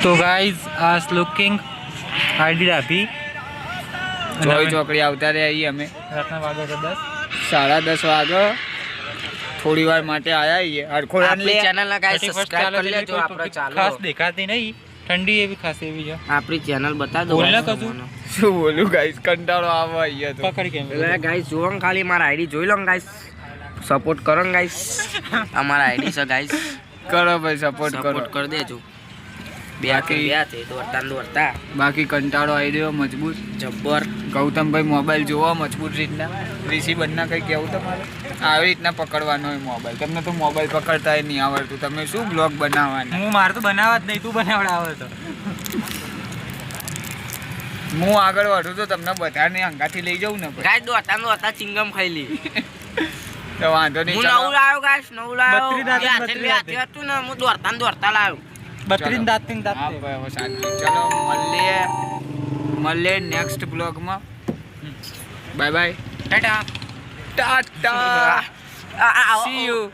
તો ગાઈઝ આસ looking ID રાભી ચોઈ ચોકડી આવતા રહ્યા અમે રાતના વાગે છે 10 10:30 વાગે થોડી વાર માટે આયા છીએ હરખોડાને લે ચેનલ ના ગાઈસ સબસ્ક્રાઇબ કરી લેજો આપણો ચાલો ખાસ દેખાતી નહીં ઠંડી એવી ખાસ એવી છે આપણી ચેનલ બતા દો બોલ ના કશું શું બોલું ગાઈસ કંટાળો આવે અહીંયા તો પકડ કેમ એટલે ગાઈસ જોવો ને ખાલી મારા આઈડી જોઈ લો ને ગાઈસ સપોર્ટ કરો ને ગાઈસ અમારા આઈડી છે ગાઈસ કરો ભાઈ સપોર્ટ કરો સપોર્ટ કરી દેજો બાકી કંટાળો આવી રહ્યો મજબૂત જબ્બર ગૌતમભાઈ મોબાઈલ જોવા મજબૂત રીતના ઋષિ બંને કંઈ કહેવું તમારે આવી રીતના પકડવાનો હોય મોબાઈલ તમને તો મોબાઈલ પકડતા નહીં આવડતું તમે શું બ્લોગ બનાવવાના હું મારે તો બનાવવા જ નહીં તું બનાવડાવે તો હું આગળ વધું તો તમને બધાને અંગાથી લઈ જાઉં ને ગાઈસ દોતા ચિંગમ ખાઈ લી તો વાંધો નહીં હું નવું લાવ્યો ગાઈસ નવું લાવ્યો હતું ને હું દોડતા લાવ્યો 32 દાંત હા ભાઈ હવે શાંતિ ચલો મળીએ નેક્સ્ટ બ્લોગમાં bye bye Tata Tata C you